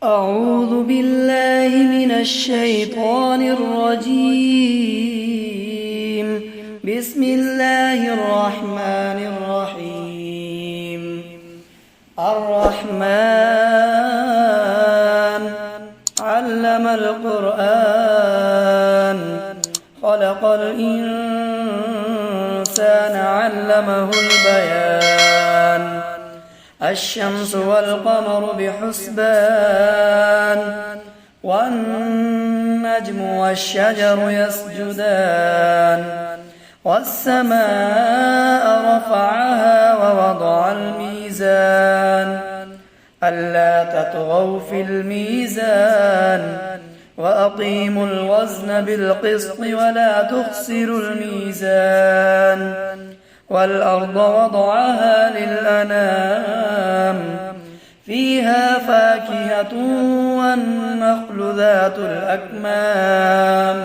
أعوذ بالله من الشيطان الرجيم. بسم الله الرحمن الرحيم. الرحمن علم القرآن خلق الإنسان علمه البيان. الشمس والقمر بحسبان والنجم والشجر يسجدان والسماء رفعها ووضع الميزان ألا تطغوا في الميزان وأقيموا الوزن بالقسط ولا تخسروا الميزان والأرض وضعها للأنام فيها فاكهة والنخل ذات الأكمام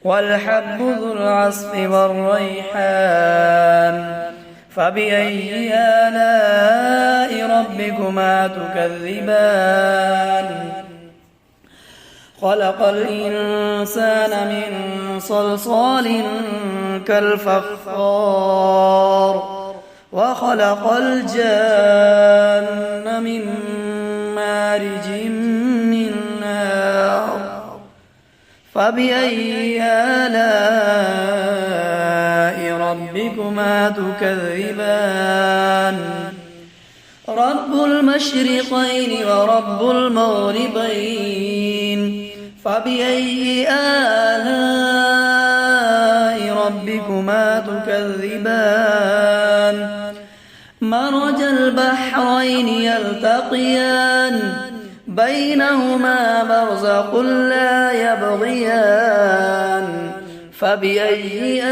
والحب ذو العصف والريحان فبأي آلاء ربكما تكذبان. خلق الإنسان من صلصال كالفخار وخلق الجان من مارج من نار فبأي آلاء ربكما تكذبان. رب المشرقين ورب المغربين فبأي آلاء ربكما تكذبان. مرج البحرين يلتقيان بينهما برزخ لا يبغيان فبأي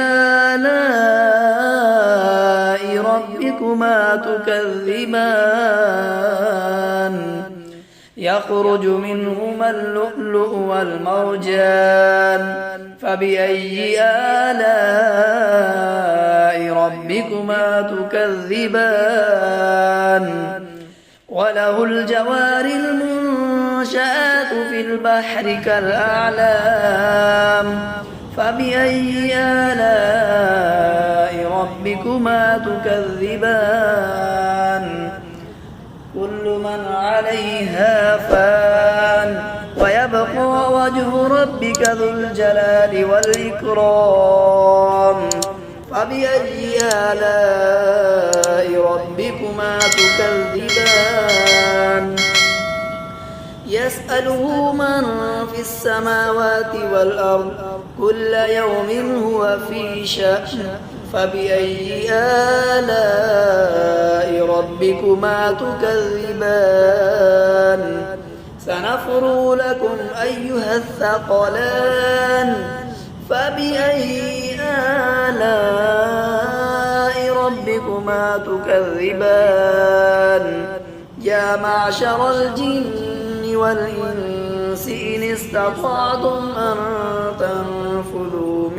آلاء ربكما تكذبان. يخرج منهما اللؤلؤ والمرجان فبأي آلاء ربكما تكذبان. وله الجوار المنشآت في البحر كالأعلام فبأي آلاء ربكما تكذبان. كل من عليها فان ويبقى وجه ربك ذو الجلال والإكرام فبأي آلاء ربكما تكذبان. يسأله من في السماوات والأرض كل يوم هو في شأن فبأي آلاء ربكما تكذبان. سنفرغ لكم أيها الثقلان فبأي آلاء ربكما تكذبان. يا معشر الجن والإنس إن استطعتم أن تنفذوا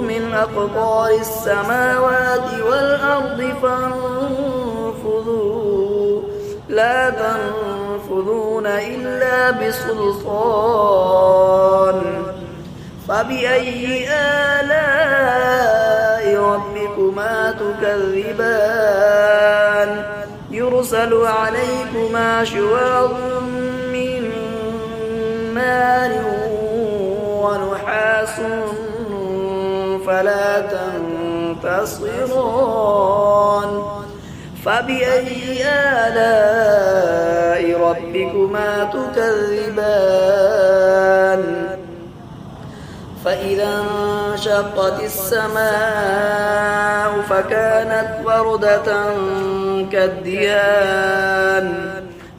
من أقطار السماوات والأرض فانفذوا لا تنفذون إلا بسلطان. فبأي آلاء ربكما تكذبان. يرسل عليكما شواظ من نار ونحاس فلا تنتصران. فبأي آلاء ربكما تكذبان. فإذا انشقت السماء فكانت وردة كالدهان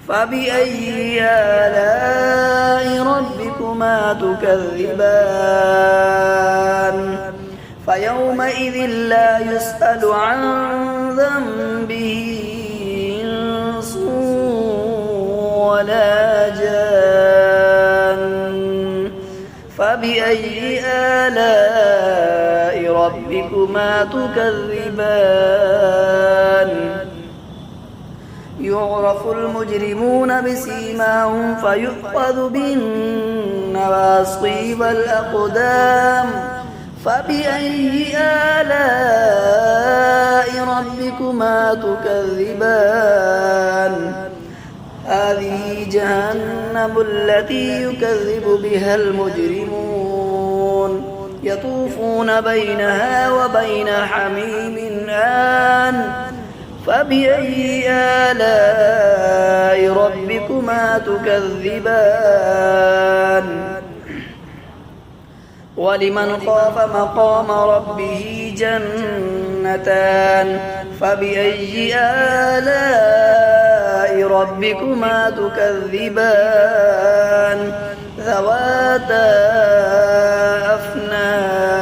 فبأي آلاء ربكما تكذبان. فيومئذ لا يسأل عن ذنبه إنس ولا جان فبأي آلاء ربكما تكذبان يعرف المجرمون بسيماهم فيؤخذ بالنواصي والأقدام فبأي آلاء ربكما تكذبان هذه جهنم التي يكذب بها المجرمون يطوفون بينها وبين حميم آن فبأي آلاء ربكما تكذبان ولمن خاف مقام ربه جنتان فبأي آلاء ربكما تكذبان ذواتا أفنان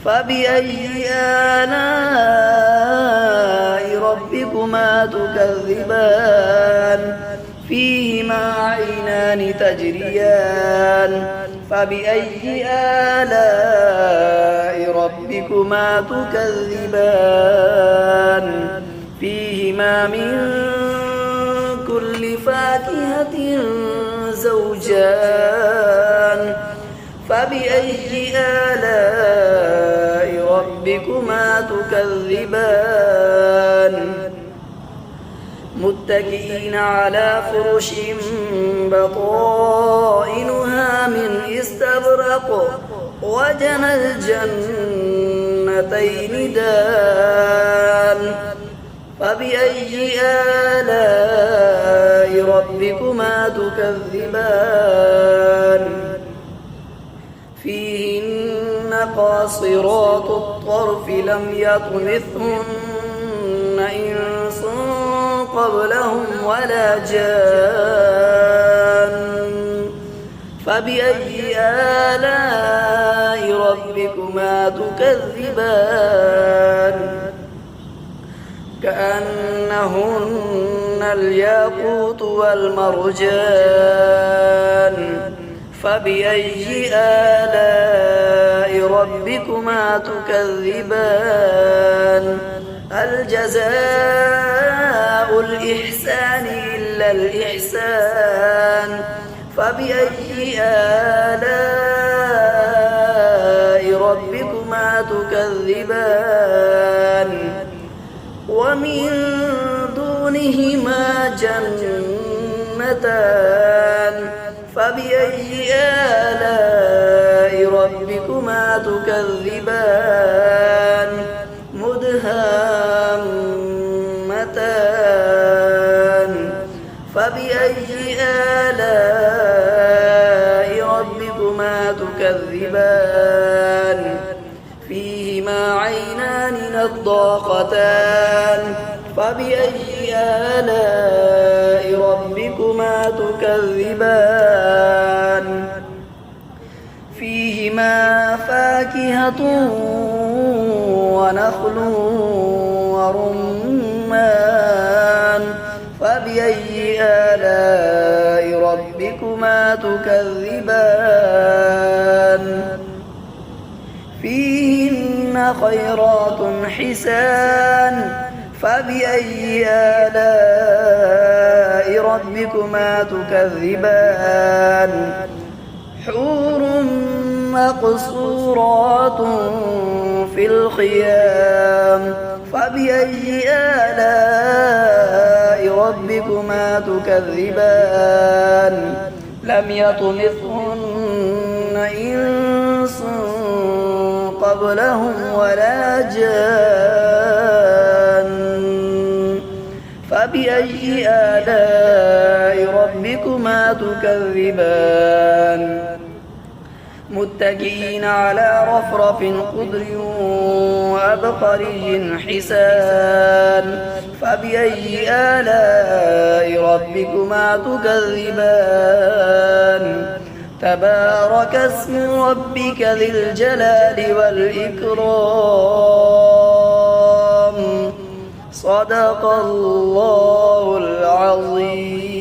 فبأي آلاء ربكما تكذبان فيهما عينان تجريان فبأي آلاء ربكما تكذبان فيهما من كل فاكهة زوجان فبأي آلاء ربكما تكذبان متكئين على فرش بطائنها من استبرق وجنى الجنتين دان فبأي آلاء ربكما تكذبان فيهن قاصرات الطرف لم يطمثهن إنس قبلهم ولا جان فبأي آلاء ربكما تكذبان كأنهن الياقوت والمرجان فبأي آلاء ربكما تكذبان هل جزاء الإحسان إلا الإحسان فبأي آلاء ربكما تكذبان ومن دونهما جنتان فبأي آلاء ربكما تكذبان مدهامتان فبأي آلاء ربكما تكذبان فيهما عينان نضاختان فبأي آلاء ربكما تكذبان فيهما فاكهة ونخل ورمان فبأي آلاء ربكما تكذبان فيهن خيرات حسان فبأي آلاء ربكما تكذبان حور مقصورات في الخيام فبأي آلاء ربكما تكذبان لم يطمثهن إنس قبلهم ولا جان فبأي آلاء ربكما تكذبان متكئين على رفرف خضر وأبقري حسان فبأي آلاء ربكما تكذبان تبارك اسم ربك ذي الجلال والإكرام صدق الله العظيم.